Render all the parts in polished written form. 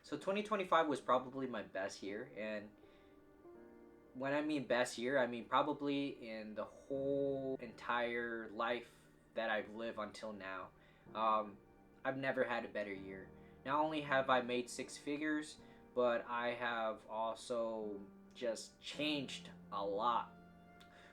So 2025 was probably my best year, and when I mean best year, I mean probably in the whole entire life that I've lived until now. I've never had a better year. Not only have I made six figures, but I have also just changed a lot,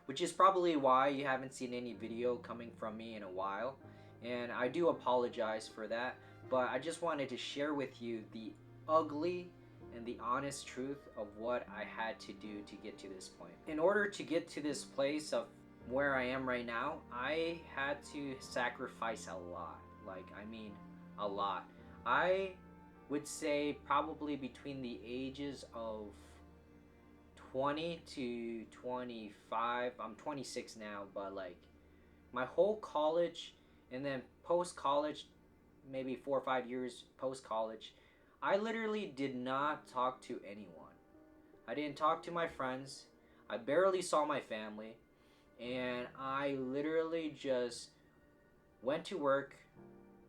which is probably why you haven't seen any video coming from me in a while. And I do apologize for that, but I just wanted to share with you the ugly and the honest truth of what I had to do to get to this point. In order to get to this place of where I am right now, I had to sacrifice a lot. Like, I mean, a lot. I would say probably between the ages of 20 to 25. I'm 26 now, but like my whole college and then post college, maybe 4 or 5 years post college, I literally did not talk to anyone. I didn't talk to my friends. I barely saw my family. And I literally just went to work,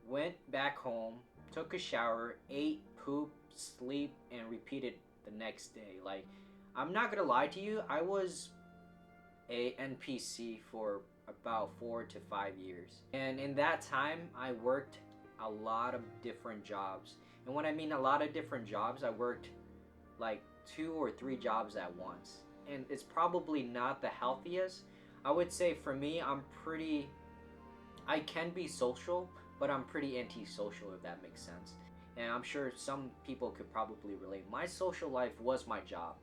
went back home, took a shower, ate, pooped, sleep, and repeated the next day. Like, I'm not gonna lie to you, I was a NPC for about 4 to 5 years. And in that time, I worked a lot of different jobs. And when I mean a lot of different jobs, I worked like 2 or 3 jobs at once. And it's probably not the healthiest. I would say for me, I can be social, but I'm pretty antisocial, if that makes sense. And I'm sure some people could probably relate. My social life was my job.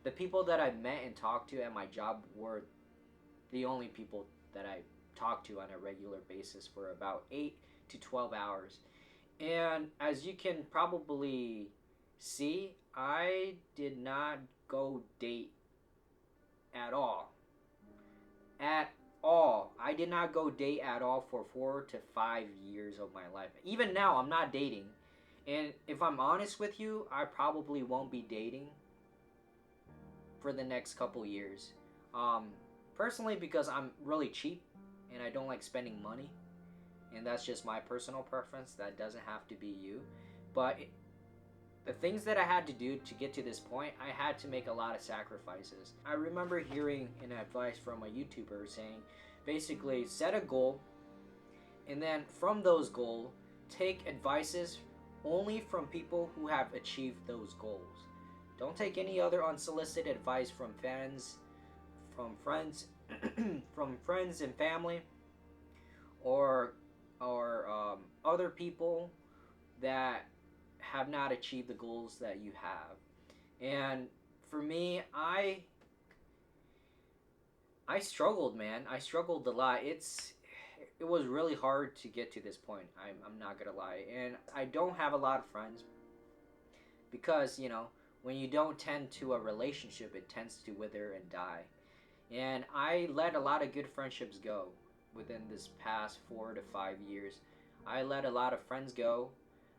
The people that I met and talked to at my job were the only people that I talked to on a regular basis for about 8 to 12 hours. And as you can probably see, I did not go date at all. At all. I did not go date at all for 4 to 5 years of my life. Even now, I'm not dating. And if I'm honest with you, I probably won't be dating for the next couple years. Personally, because I'm really cheap and I don't like spending money. And that's just my personal preference. That doesn't have to be you. But the things that I had to do to get to this point, I had to make a lot of sacrifices. I remember hearing an advice from a YouTuber saying, basically, set a goal, and then from those goals, take advices only from people who have achieved those goals. Don't take any other unsolicited advice from fans, from friends, from friends and family, or other people that have not achieved the goals that you have. And for me, I struggled, man. I struggled a lot. It was really hard to get to this point. I'm not gonna lie. And I don't have a lot of friends because, when you don't tend to a relationship, it tends to wither and die. And I let a lot of good friendships go within this past 4 to 5 years. I let a lot of friends go.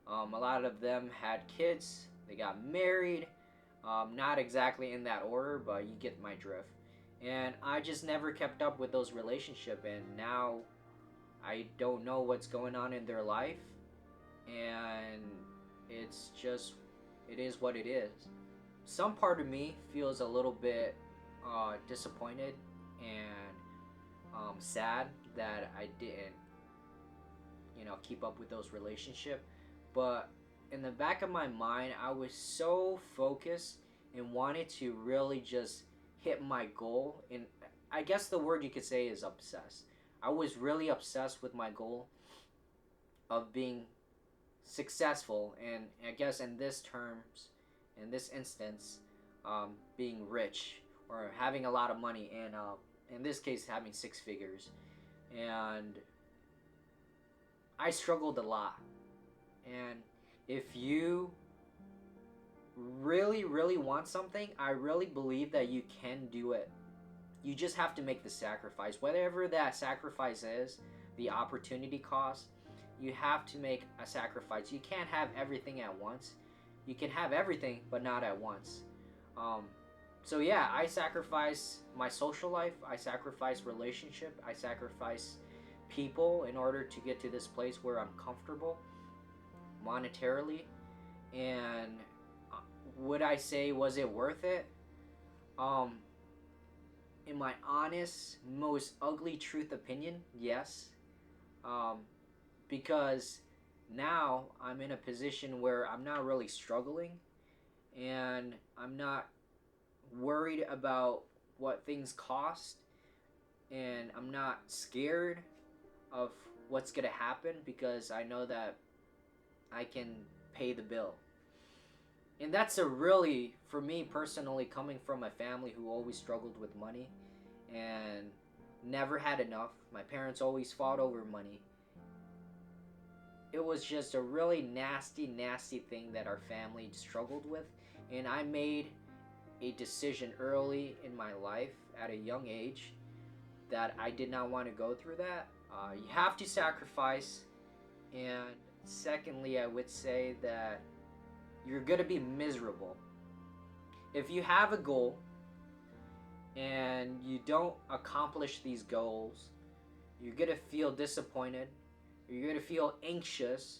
A lot of them had kids. They got married. Not exactly in that order, but you get my drift. And I just never kept up with those relationships, and now I don't know what's going on in their life. And it's just, it is what it is. Some part of me feels a little bit disappointed and sad that I didn't, keep up with those relationships. But in the back of my mind, I was so focused and wanted to really just hit my goal. And I guess the word you could say is obsessed. I was really obsessed with my goal of being successful, and I guess in this terms, in this instance, being rich or having a lot of money, and in this case, having six figures. And I struggled a lot. And if you really, really want something, I really believe that you can do it. You just have to make the sacrifice. Whatever that sacrifice is, the opportunity cost, you have to make a sacrifice. You can't have everything at once. You can have everything, but not at once. So yeah, I sacrifice my social life. I sacrifice relationship. I sacrifice people in order to get to this place where I'm comfortable monetarily. And would I say, was it worth it? Um, in my honest, most ugly truth opinion, yes. Um, because now I'm in a position where I'm not really struggling, and I'm not worried about what things cost, and I'm not scared of what's gonna happen because I know that I can pay the bill. And that's a really, for me personally, coming from a family who always struggled with money and never had enough. My parents always fought over money. It was just a really nasty, nasty thing that our family struggled with. And I made a decision early in my life at a young age that I did not want to go through that. You have to sacrifice. And secondly, I would say that you're going to be miserable. If you have a goal and you don't accomplish these goals, you're going to feel disappointed. You're going to feel anxious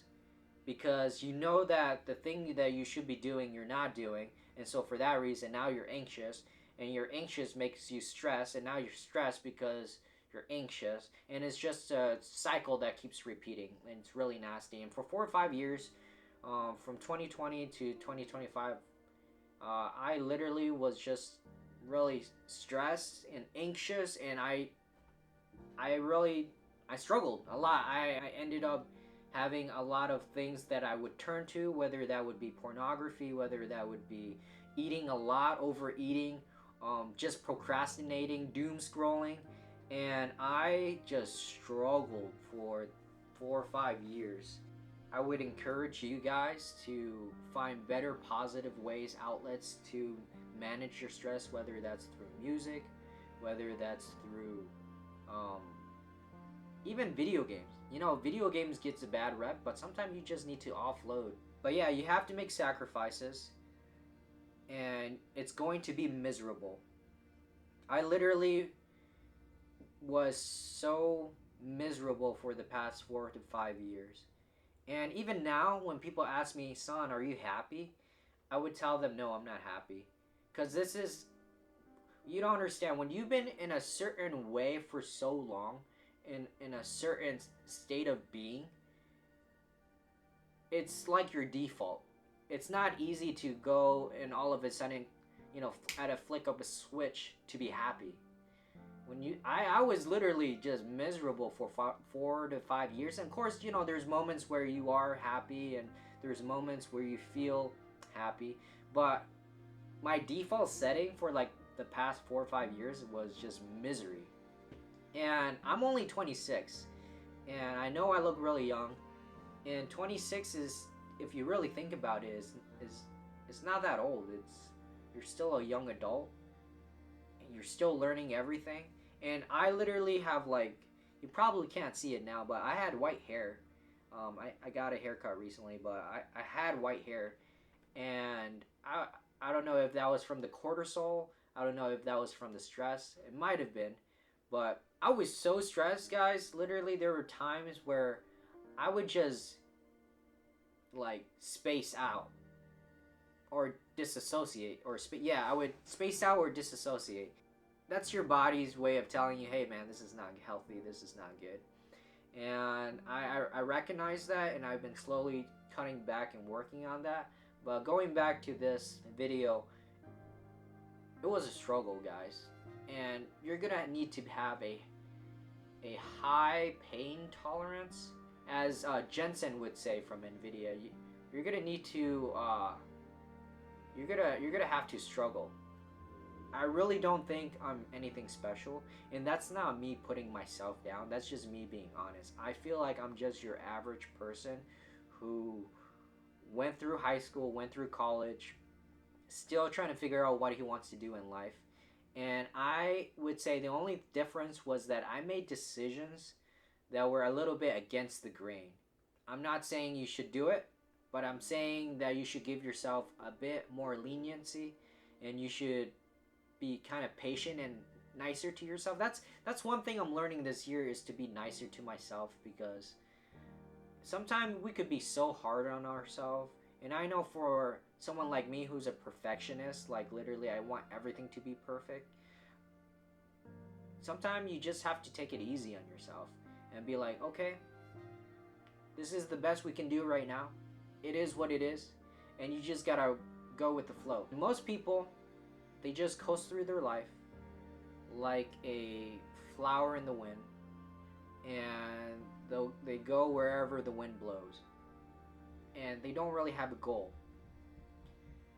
because you know that the thing that you should be doing, you're not doing. And so for that reason, now you're anxious. And you're anxious makes you stress. And now you're stressed because you're anxious. And it's just a cycle that keeps repeating. And it's really nasty. And for 4 or 5 years, from 2020 to 2025, I literally was just really stressed and anxious, and I struggled a lot. I ended up having a lot of things that I would turn to, whether that would be pornography, whether that would be eating a lot, overeating, just procrastinating, doom scrolling, and I just struggled for 4 or 5 years. I would encourage you guys to find better positive ways, outlets to manage your stress, whether that's through music, whether that's through even video games. You know, video games gets a bad rep, but sometimes you just need to offload. But yeah, you have to make sacrifices, and it's going to be miserable. I literally was so miserable for the past 4 to 5 years. And even now, when people ask me, son, are you happy? I would tell them, no, I'm not happy. Because this is, you don't understand. When you've been in a certain way for so long, in a certain state of being, it's like your default. It's not easy to go and all of a sudden, you know, at a flick of a switch to be happy. I was literally just miserable for 4 to 5 years. And of course, you know, there's moments where you are happy and there's moments where you feel happy. But my default setting for like the past 4 or 5 years was just misery. And I'm only 26. And I know I look really young. And 26 is, if you really think about it, it's not that old. You're still a young adult. And you're still learning everything. And I literally have, like, you probably can't see it now, but I had white hair. I got a haircut recently, but I had white hair. And I don't know if that was from the cortisol. I don't know if that was from the stress. It might have been. But I was so stressed, guys. Literally, there were times where I would just, like, space out. Or disassociate. I would space out or disassociate. That's your body's way of telling you, hey man, this is not healthy, this is not good. And I recognize that, and I've been slowly cutting back and working on that. But going back to this video, it was a struggle, guys. And you're gonna need to have a high pain tolerance, as Jensen would say from NVIDIA. You're gonna need to you're gonna have to struggle. I really don't think I'm anything special, and that's not me putting myself down. That's just me being honest. I feel like I'm just your average person who went through high school, went through college, still trying to figure out what he wants to do in life. And I would say the only difference was that I made decisions that were a little bit against the grain. I'm not saying you should do it, but I'm saying that you should give yourself a bit more leniency, and you should be kind of patient and nicer to yourself. That's one thing I'm learning this year, is to be nicer to myself, because sometimes we could be so hard on ourselves, And I know for someone like me who's a perfectionist, like literally I want everything to be perfect, sometimes you just have to take it easy on yourself and be like, okay, this is the best we can do right now. It is what it is. And you just gotta go with the flow. Most people, they just coast through their life like a flower in the wind, and they go wherever the wind blows. And they don't really have a goal.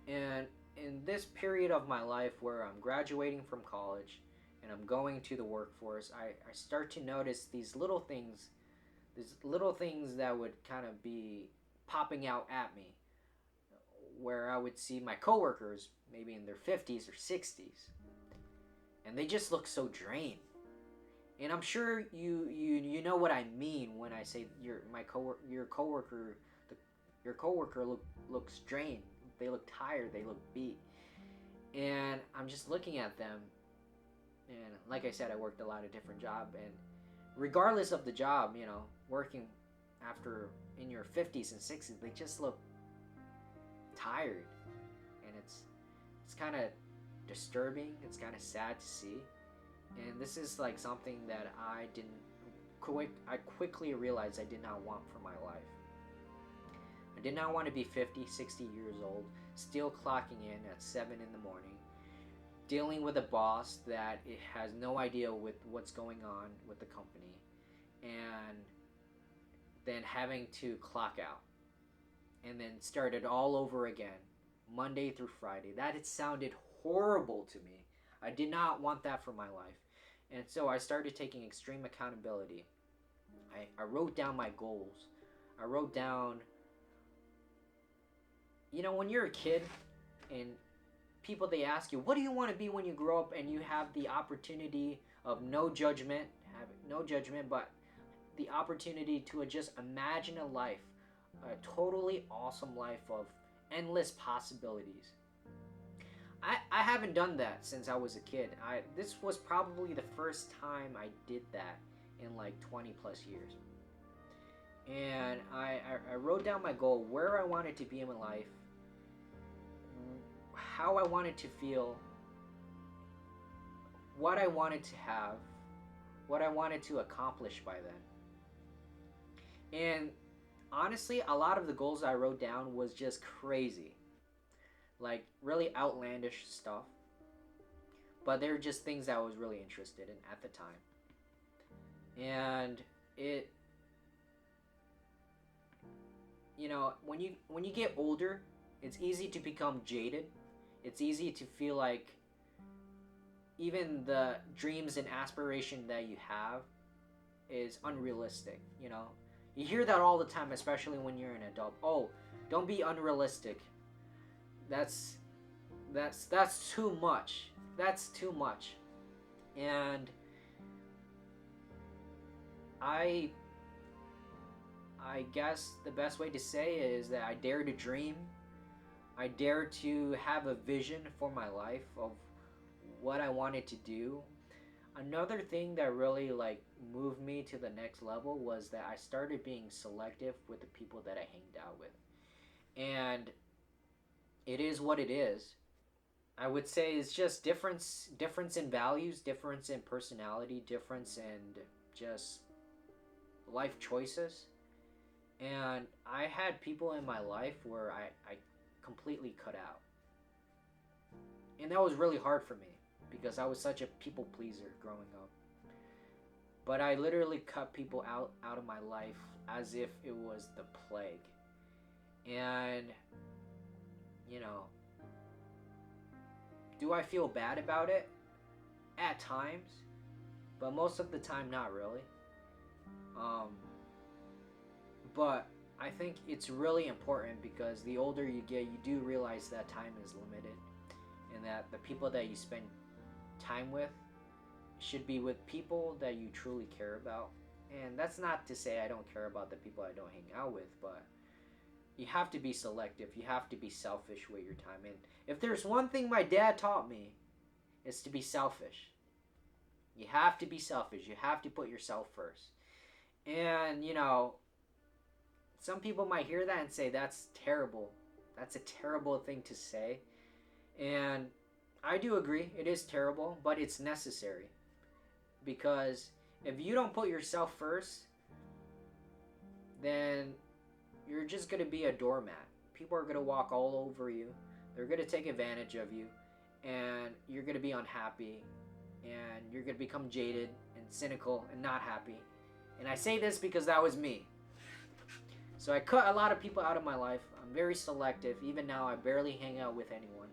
And in this period of my life where I'm graduating from college and I'm going to the workforce, I start to notice these little things that would kind of be popping out at me, where I would see my coworkers maybe in their 50s or 60s, and they just look so drained. And I'm sure you know what I mean when I say your coworker looks drained. They look tired. They look beat. And I'm just looking at them, and like I said, I worked a lot of different jobs, and regardless of the job, working after in your 50s and 60s, they just look tired, and it's kind of disturbing. It's kind of sad to see, and this is like something that I quickly realized I did not want for my life. I did not want to be 50, 60 years old, still clocking in at 7 in the morning, dealing with a boss that it has no idea with what's going on with the company, and then having to clock out and then start it all over again, Monday through Friday. That it sounded horrible to me. I did not want that for my life. And so I started taking extreme accountability. I wrote down my goals. I wrote down, when you're a kid and people, they ask you, what do you want to be when you grow up? And you have the opportunity of no judgment, but the opportunity to just imagine a life, a totally awesome life of endless possibilities. I haven't done that since I was a kid. This was probably the first time I did that in like 20 plus years. And I wrote down my goal, where I wanted to be in my life, how I wanted to feel, what I wanted to have, what I wanted to accomplish by then. And honestly, a lot of the goals I wrote down was just crazy. Like really outlandish stuff. But they're just things I was really interested in at the time. And it, when you get older, it's easy to become jaded. It's easy to feel like even the dreams and aspiration that you have is unrealistic, You hear that all the time, especially when you're an adult. Oh, don't be unrealistic. That's too much. That's too much. And I guess the best way to say it is that I dare to dream. I dare to have a vision for my life of what I wanted to do. Another thing that really moved me to the next level was that I started being selective with the people that I hanged out with. And it is what it is. I would say it's just difference in values, difference in personality, difference in just life choices. And I had people in my life where I completely cut out. And that was really hard for me because I was such a people pleaser growing up. But I literally cut people out of my life as if it was the plague. And, do I feel bad about it? At times. But most of the time, not really. But I think it's really important because the older you get, you do realize that time is limited. And that the people that you spend time with should be with people that you truly care about. And that's not to say I don't care about the people I don't hang out with, but you have to be selective. You have to be selfish with your time. And if there's one thing my dad taught me, it's to be selfish. You have to be selfish. You have to put yourself first. And, some people might hear that and say, that's terrible. That's a terrible thing to say. And I do agree, it is terrible, but it's necessary. Because if you don't put yourself first, then you're just going to be a doormat. People are going to walk all over you. They're going to take advantage of you. And you're going to be unhappy. And you're going to become jaded and cynical and not happy. And I say this because that was me. So I cut a lot of people out of my life. I'm very selective. Even now, I barely hang out with anyone.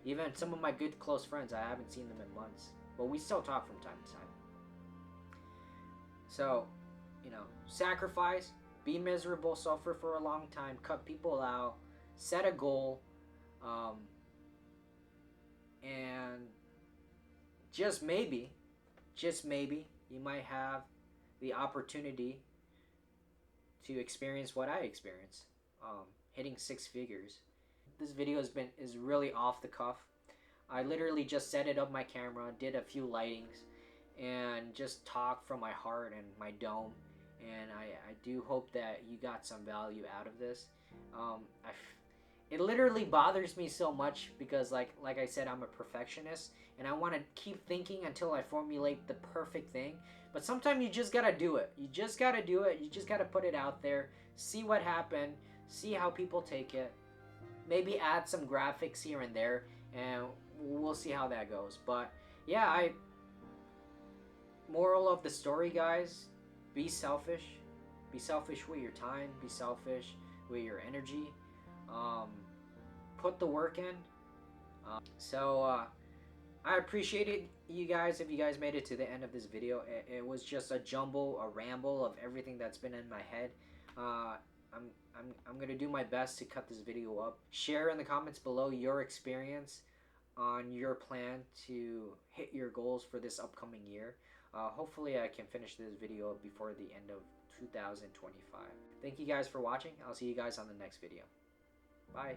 Even some of my good close friends, I haven't seen them in months. But we still talk from time to time. So, you know, sacrifice, be miserable, suffer for a long time, cut people out, set a goal, and just maybe, you might have the opportunity to experience what I experienced, hitting 6 figures. This video is really off the cuff. I literally just set it up my camera, did a few lightings, and just talked from my heart and my dome. And I do hope that you got some value out of this. It literally bothers me so much because like I said, I'm a perfectionist and I want to keep thinking until I formulate the perfect thing. But sometimes you just gotta do it. You just gotta do it. You just gotta put it out there, see what happened, see how people take it. Maybe add some graphics here and there, and we'll see how that goes. But yeah, moral of the story, guys, be selfish. Be selfish with your time. Be selfish with your energy. Put the work in. I appreciated you guys if you guys made it to the end of this video. It was just a jumble, a ramble of everything that's been in my head. I'm gonna do my best to cut this video up. Share in the comments below your experience on your plan to hit your goals for this upcoming year. Hopefully I can finish this video before the end of 2025. Thank you guys for watching. I'll see you guys on the next video. Bye.